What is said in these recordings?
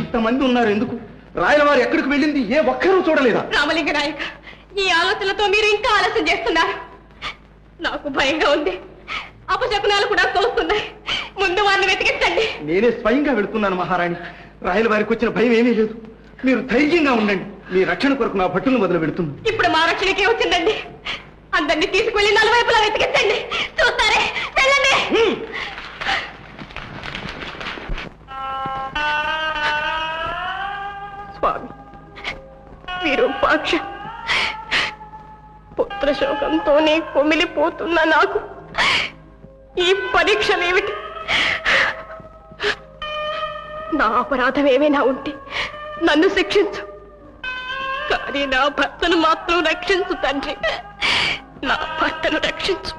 ఇంతమంది ఉన్నారు ఎందుకు? రాయలవారు ఎక్కడికి వెళ్ళింది ఏ ఒక్కరూ చూడలేదా? రామలింగ నాయక, ఈ ఆలోచనలతో మీరు ఇంకా ఆలస్యం చేస్తున్నారు. నాకు భయంగా ఉంది. అపశకునాలు కూడా తోస్తున్నాయి. ముందు వారిని వెతికించండి. నేనే స్వయంగా వెళుతున్నాను మహారాణి. రాయలవారికి వచ్చిన భయం ఏమీ లేదు. మీరు ధైర్యంగా ఉండండి. మీ రక్షణ కొరకు నా భటులను మొదలు పెడుతుంది. ఇప్పుడు మా రక్షణకే వచ్చిందండి. అందరినీ తీసుకువెళ్ళి నలువైపులా వెతికించండి. చూస్తారే, వెళ్ళండి. స్వామి విరూపాక్ష, పుత్రశోకంతోనే కొమిలిపోతున్న నాకు ఈ పరీక్షలేమిటి? నా అపరాధం ఏమైనా ఉంటే నన్ను శిక్షించు, కానీ నా భర్తను మాత్రం రక్షించు తండ్రి. నా భర్తను రక్షించు.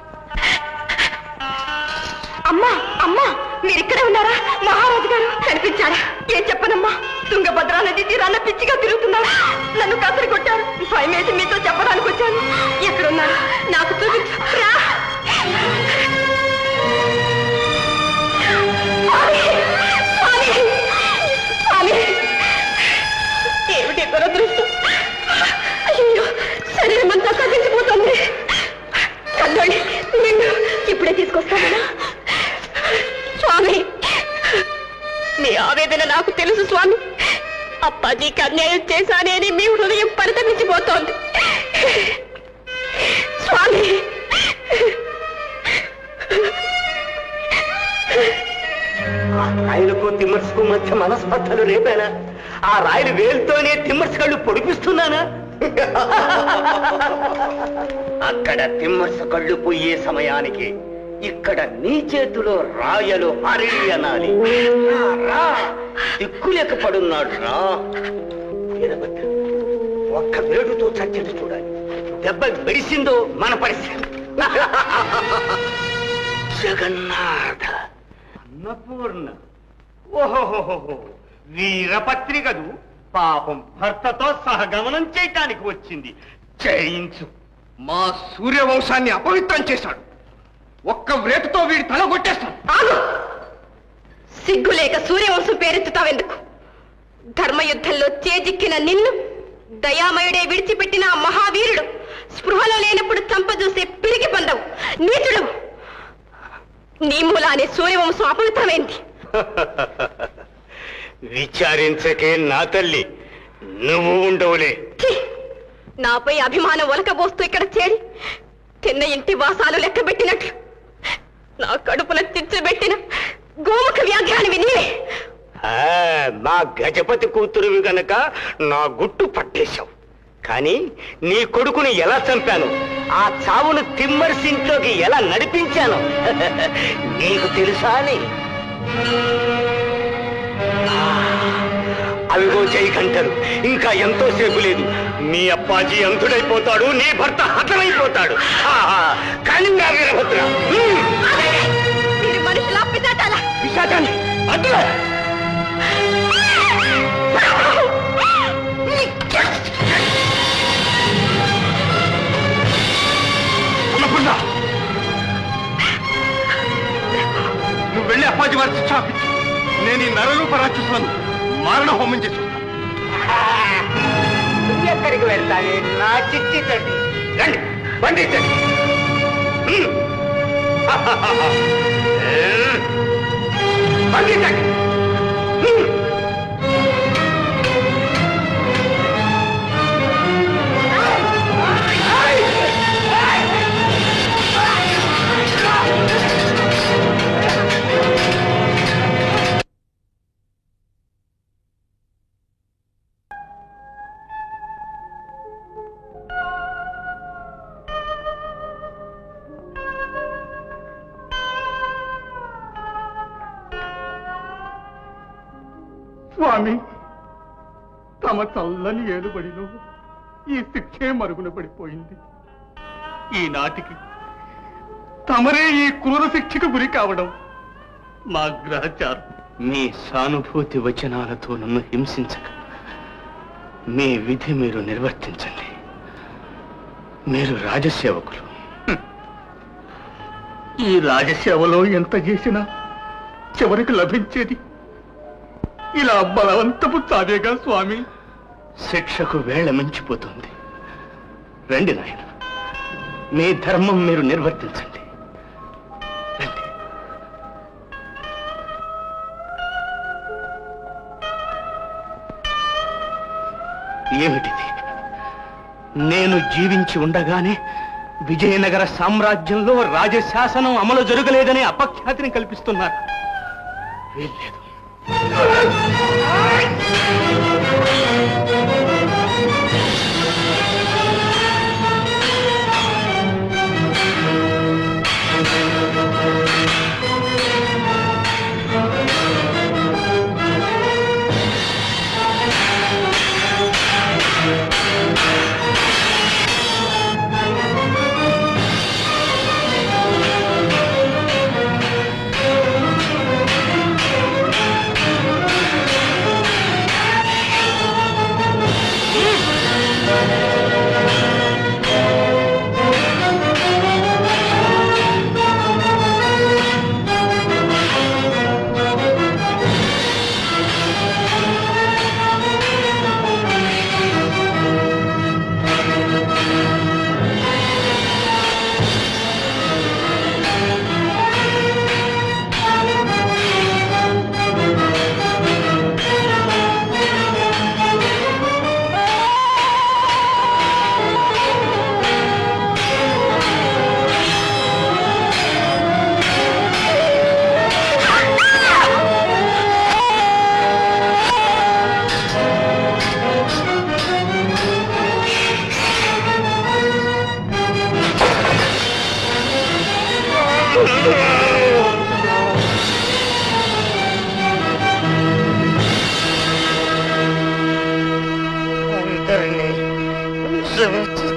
అమ్మా అమ్మా, మీరిక్కడే ఉన్నారా? మహారాజు గారు కనిపించారా? ఏం చెప్పనమ్మా, తుంగభద్రా నది తీరాన పిచ్చిగా తిరుగుతున్నాడు. నన్ను కసరి కొట్టారు. భయమేసి మీతో చెప్పడానికి వచ్చాను. ఎక్కడున్నారు? నాకు చూపించు. రా. ఏమిటి దురదృష్టం! అయ్యో, శరీరం అంతా కదిలిపోతుంది. కల్లోడి నిన్ను ఇప్పుడే తీసుకొస్తానా? స్వామి, మీ ఆవేదన నాకు తెలుసు స్వామి. అప్పాజీకి అన్యాయం చేశానని మీ హృదయం పరితమించిపోతోంది స్వామి. రాయలకు తిమ్మర్సుకు మధ్య మనస్పర్ధలు రేపానా? ఆ రాయలు వేలుతోనే తిమ్మర్సు కళ్ళు పొడిపిస్తున్నానా? అక్కడ తిమ్మర్సు కళ్ళు పోయే సమయానికి ఇక్కడ నీ చేతిలో రాయలు హరి అనాలి. దిక్కులేక పడున్నాడు రా. ఒక్క వేడుతో చచ్చేది చూడాలి. దెబ్బ మెడిసిందో మన పరిస్థితి. జగన్నాథ, అన్నపూర్ణ, ఓహోహోహో, వీరపత్రికదు పాపం భర్తతో సహగమనం చేయటానికి వచ్చింది. జయించు. మా సూర్యవంశాన్ని అపవిత్రం చేశాడు. ఒక్క వేటుతో వీడి తల కొట్టేస్తాం. ఆగు! సిగ్గులేక సూర్యవంశం పేరెత్తుతావెందుకు? ధర్మయుద్ధంలో చేజిక్కిన నిన్ను దయామయుడే విడిచిపెట్టిన ఆ మహావీరుడు స్పృహలో లేనప్పుడు చంపజూసే పిరికి పొందవు నీచుడు. నీ మూలానే సూర్యవంశం అపవిత్రమైంది. విచారించకే నా తల్లి, నువ్వు ఉండవులే. నాపై అభిమానం ఒలకబోస్తూ ఇక్కడ చేరి తిన్న ఇంటి వాసాలు లెక్కబెట్టినట్లు నా కడుపున చిచ్చుబెట్టిన గోముఖ వ్యాఘ్రానివి నీవే. మా గజపతి కూతురువి గనక నా గుట్టు పట్టేశావు. కానీ నీ కొడుకుని ఎలా చంపాను, ఆ చావును తిమ్మర్సింట్లోకి ఎలా నడిపించాను నీకు తెలుసా అని? అవిగో చేయి గంటలు. ఇంకా ఎంతో సేపు లేదు. మీ అప్పాజీ అంతుడైపోతాడు, నీ భర్త హతమైపోతాడు. కానీ నా వీరభద్ర, మనుషులా పిశాచాలా? పిశాచాన్ని అడ్డులా. నువ్వు వెళ్ళి అప్పాజీ వారి శిక్షాపించు. నేను ఈ నరరూప రాక్షసులను మారణ హోమం చేసుకుంటాను. ఎక్కడికి వెళ్తావే నా చిచ్చి తండ్రి? రండి, పండించండి. పండించండి. స్వామి, తమ చల్లని ఏలుబడిలో ఈ శిక్షే మరుగున పడిపోయింది. ఈనాటికి తమరే ఈ క్రూర శిక్షకు గురి కావడం మా గ్రహచారం. మీ సానుభూతి వచనాలతో నన్ను హింసించక మీ విధి మీరు నిర్వర్తించండి. మీరు రాజసేవకులు. ఈ రాజసేవలో ఎంత చేసినా చివరికి లభించేది ఇలా బలవంతపు చావేగా స్వామి. శిక్షకు వేళ మించిపోతుంది. రండి నాయన, మీ ధర్మం మీరు నిర్వర్తించండి. రండి. ఏమిటిది? నేను జీవించి ఉండగానే విజయనగర సామ్రాజ్యంలో రాజశాసనం అమలు జరగలేదనే అపఖ్యాతిని కల్పిస్తున్నారు. వీల్లేదు.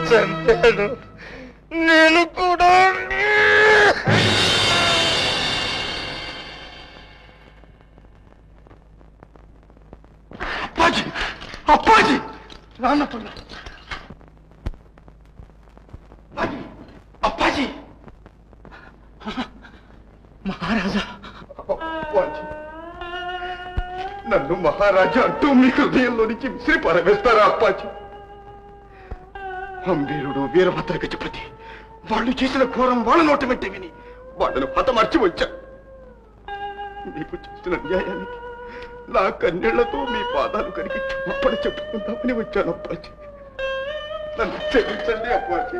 చంపాను. నేను కూడా అప్పాజీ, అప్పాజీ రానప్ప అప్పాజీ, మహారాజా. అప్పాజీ, నన్ను మహారాజా అంటూ మీ హృదయంలో నుంచి విసిరి పరవేస్తారా అప్పాజీ? అంబీరుడు వీరభద్ర గజపతి వాళ్ళు చేసిన ఘోరం వాళ్ళ నోట వెంట విని వాళ్ళను హతమార్చి వచ్చా. మీకు చేసిన న్యాయానికి నా కన్నీళ్లతో మీ పాదాలు కడిగి క్షమాపణ చెప్పుకుందామని వచ్చాను అప్పాజీ. నన్ను క్షమించండి అప్పాజీ.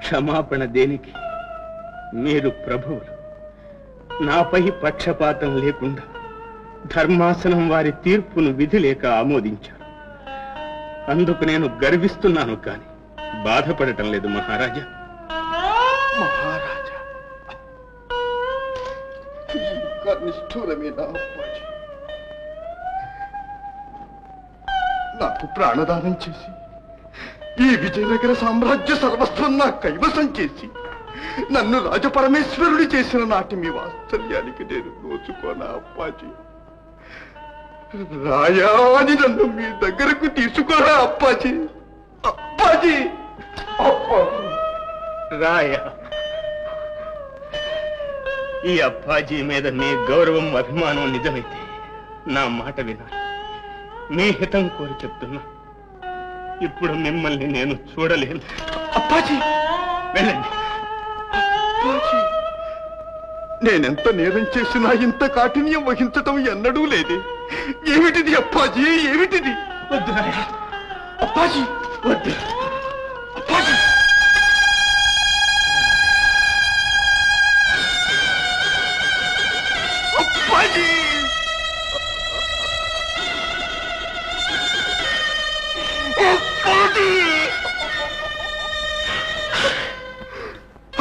క్షమాపణ దేనికి? మీరు ప్రభువులు. నాపై పక్షపాతం లేకుండా ధర్మాసనం వారి తీర్పును విధి లేక ఆమోదించారు. అందుకు నేను గర్విస్తున్నాను, కానీ బాధపడటం లేదు మహారాజా. మహారాజా, ఇంకా నిష్ఠూరమేనా అప్పాజీ? నాకు ప్రాణదానం చేసి ఈ విజయనగర సామ్రాజ్య సర్వస్వం నా కైవసం చేసి నన్ను రాజపరమేశ్వరుడు చేసిన నాటి మీ వాత్సల్యానికి నేను నోచుకోనా అప్పాజీ? రాయా అని నన్ను మీ దగ్గరకు తీసుకోరా అప్పాజీ? అప్పాజీ, అప్పాజీ. రాయ, ఈ అప్పాజీ మీద మీ గౌరవం అభిమానం నిజమైతే నా మాట వినాలి. మీ హితం కోరి చెప్తున్నా. ఇప్పుడు మిమ్మల్ని నేను చూడలేను. అప్పాజీ, వెళ్ళండి. అప్పాజీ, నేనెంత నేరం చేసినా ఇంత కాఠిన్యం వహించటం ఎన్నడూ లేదే. ఏమిటిది అప్పాజీ, ఏమిటిది? వద్దు రాయ, అప్పాజీ, వద్దు. అప్పాజీ. అప్పాజీ, అప్పాజీ,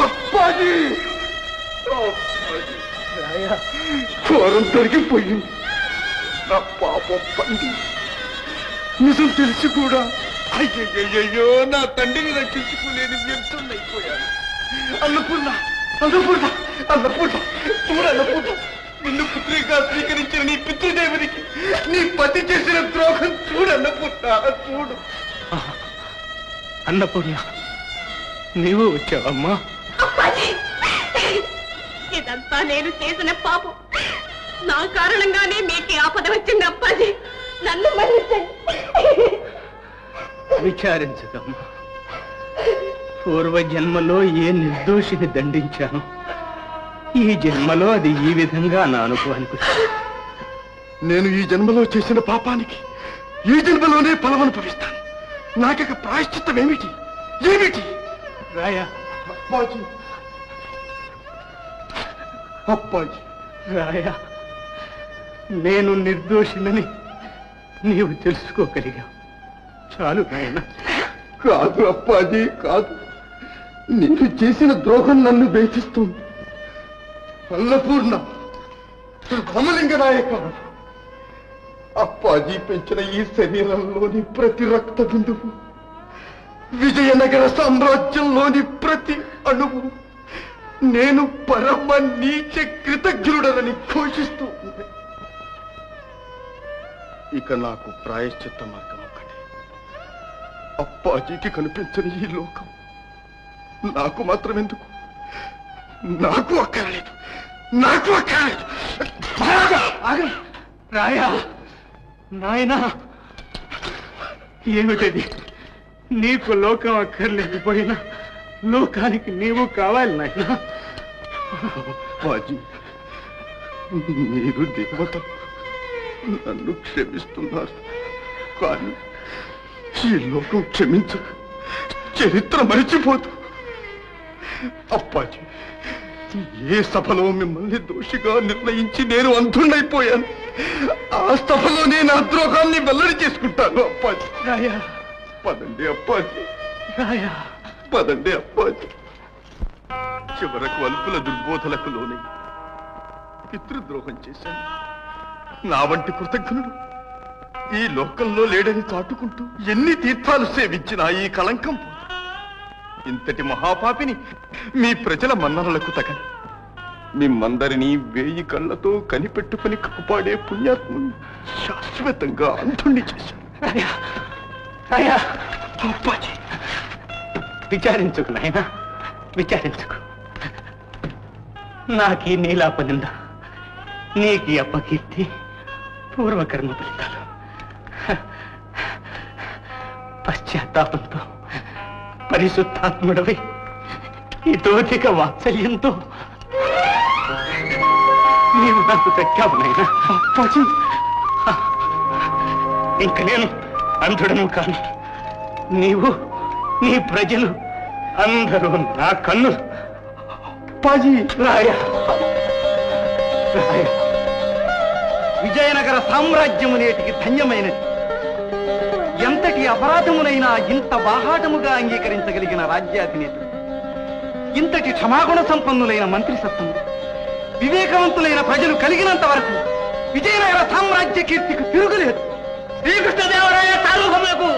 అప్పాజీ, అప్పాజీ. ఘోరం తొలగిపోయింది. నా పాపం పండి నిజం తెలిసి కూడా అయ్యయ్యో నా తండ్రిని రక్షించుకోలేని వ్యర్థమైపోయాను. అన్నపూర్ణ, అన్నపూర్ణ, అన్నపూర్ణ, చూడు అన్నపూర్ణ, నిన్ను పుత్రిగా స్వీకరించిన నీ పితృదేవునికి నీ పతి చేసిన ద్రోహం చూడు అన్నపూర్ణ, చూడు. అన్నపూర్ణ, నీవు వచ్చావమ్మా? ఇదంతా నేను చేసిన పాపం. నా కారణంగానే మీకు ఆపద వచ్చింది అప్పాజీ. నన్ను మన్నించండి. విచారించదమ్మా. పూర్వ జన్మలో ఏ నిర్దోషిని దండించాను, ఈ జన్మలో అది ఈ విధంగా నా అనుభవానికి వచ్చింది. నేను ఈ జన్మలో చేసిన పాపానికి ఈ జన్మలోనే ఫలం అనుభవిస్తాను. నాకిక ప్రాయశ్చిత్తం ఏమిటి? ఏమిటి? రాయా, అప్పాజీ, అప్పాజీ, రాయా, నేను నిర్దోషినని నీవు తెలుసుకోగలిగావు. చాలు నాయన. కాదు అప్పాజీ, కాదు. నేను చేసిన ద్రోహం నన్ను వేధిస్తుంది. అన్నపూర్ణ, రామలింగ నాయక, అప్పాజీ పెంచిన ఈ శరీరంలోని ప్రతి రక్త బిందువు, విజయనగర సామ్రాజ్యంలోని ప్రతి అణువు నేను పరమ నీచ కృతజ్ఞుడనని ఘోషిస్తూ ఉంది. ఇక నాకు ప్రాయశ్చిత్త మార్గం ఒకటి. అప్పాజీకి కనిపించని ఈ లోకం నాకు మాత్రం ఎందుకు? నాకు అక్కర్లేదు, నాకు అక్కర్లేదు. రాయా, నాయనా, ఏమిటది? నీకు లోకం అక్కర్లేకపోయినా లోకానికి నీవు కావాలి నాయనా. అప్పాజీ, మీరు దేవత, నన్ను క్షమిస్తున్నారు. కానీ ఈ లోకం క్షమించదు, చరిత్ర మరిచిపోదు. అప్పాజీ, ఏ సభలో మిమ్మల్ని దోషిగా నిర్ణయించి నేను అంధుణ్ణైపోయాను, ఆ సభలోనే నా ద్రోహాన్ని వెల్లడి చేసుకుంటాను. అప్పాజీ, రాయా, పదండి అప్పాజీ, రాయా, పదండి అప్పాజీ. చివరకు అల్పుల దుర్బోధలకు లోనై పితృద్రోహం చేశాను. నా వంటి కృతజ్ఞుడు ఈ లోకంలో లేడని చాటుకుంటూ ఎన్ని తీర్థాలు సేవించినా ఈ కళంకం పోదు. ఇంతటి మహాపాపిని మీ ప్రజల మన్ననలకు తగని మిమ్మందరినీ 1000 కళ్ళతో కనిపెట్టుకుని కాపాడే పుణ్యాత్ముని శాశ్వతంగా అంధుణ్ణి చేశాను. అప్పాజీ, విచారించుకు నాయనా, విచారించుకు. నాకీ నీలాపనింద, నీకీ అపకీర్తి పూర్వకర్మ ఫలితాలు. పశ్చాత్తాపంతో పరిశుద్ధాత్ముడవి ఇతోధిక వాత్సల్యంతో నీవు నాకు దక్కావు నాయనా. అప్పాజీ, ఇంక నేను అంధుడను కాను. నీవు, నీ ప్రజలు అందరూ నా కన్నులు. అప్పాజీ, రాయా, రాయా, విజయనగర సామ్రాజ్యము నేటికి ధన్యమైనది. ఎంతటి అపరాధమునైనా ఇంత బాహాటముగా అంగీకరించగలిగిన రాజ్యాధినేతలు, ఇంతటి క్షమాగుణ సంపన్నులైన మంత్రి సత్తములు, వివేకవంతులైన ప్రజలు కలిగినంత వరకు విజయనగర సామ్రాజ్య కీర్తికి తిరుగులేదు. శ్రీకృష్ణదేవరాయ సార్వభౌములకు